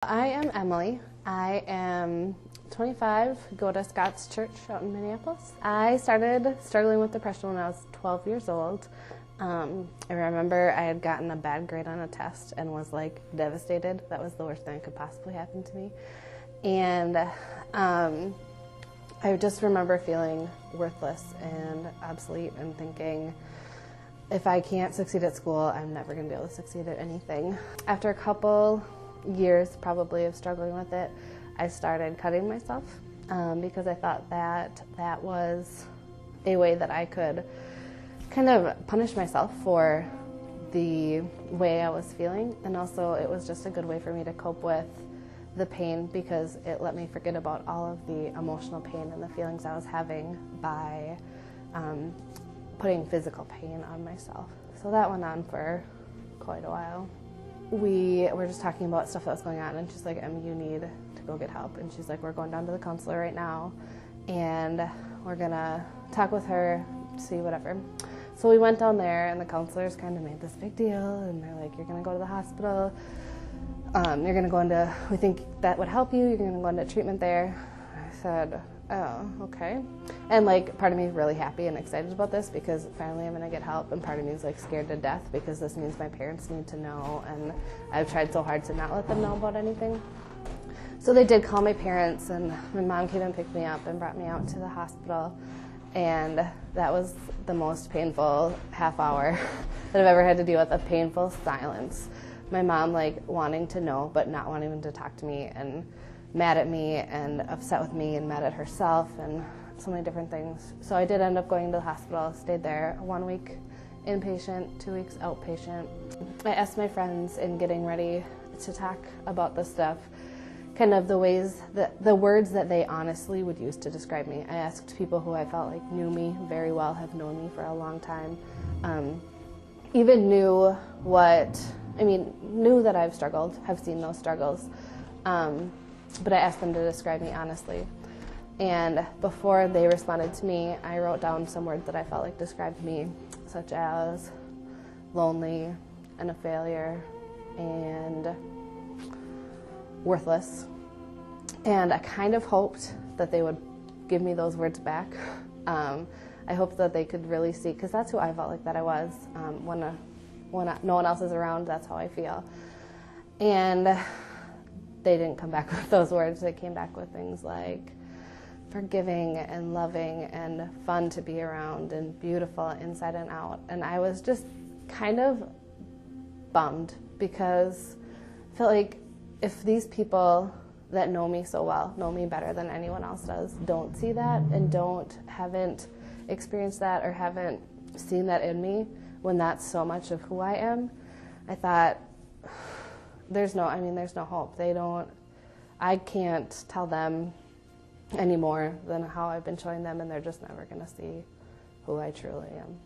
I am Emily. I am 25, go to Scott's Church out in Minneapolis. I started struggling with depression when I was 12 years old. I remember I had gotten a bad grade on a test and was like devastated. That was the worst thing that could possibly happen to me. And I just remember feeling worthless and obsolete and thinking, if I can't succeed at school, I'm never going to be able to succeed at anything. After a couple years probably of struggling with it, I started cutting myself because I thought that that was a way that I could kind of punish myself for the way I was feeling, and also it was just a good way for me to cope with the pain because it let me forget about all of the emotional pain and the feelings I was having by putting physical pain on myself. So that went on for quite a while. We were just talking about stuff that was going on, and she's like, Em, you need to go get help. And she's like, we're going down to the counselor right now, and we're gonna talk with her, see whatever. So we went down there, and the counselors kind of made this big deal, and they're like, you're gonna go to the hospital, you're gonna go into, we think that would help you, you're gonna go into treatment there. I said, oh, okay. And like, part of me is really happy and excited about this because finally I'm gonna get help, and part of me is like scared to death because this means my parents need to know, and I've tried so hard to not let them know about anything. So they did call my parents, and my mom came and picked me up and brought me out to the hospital, and that was the most painful half hour that I've ever had to deal with, a painful silence. My mom like wanting to know but not wanting to talk to me, and mad at me and upset with me and mad at herself and so many different things. So I did end up going to the hospital, stayed there 1 week inpatient, 2 weeks outpatient. I asked my friends in getting ready to talk about this stuff, kind of the ways, the words that they honestly would use to describe me. I asked people who I felt like knew me very well, have known me for a long time, even knew that I've struggled, have seen those struggles. But I asked them to describe me honestly. And before they responded to me, I wrote down some words that I felt like described me, such as lonely and a failure and worthless. And I kind of hoped that they would give me those words back. I hoped that they could really see, because that's who I felt like that I was. When no one else is around, that's how I feel. And they didn't come back with those words. They came back with things like forgiving and loving and fun to be around and beautiful inside and out. And I was just kind of bummed because I felt like if these people that know me so well, know me better than anyone else does, don't see that and haven't experienced that or haven't seen that in me when that's so much of who I am, I thought, there's no hope. I can't tell them any more than how I've been showing them, and they're just never going to see who I truly am.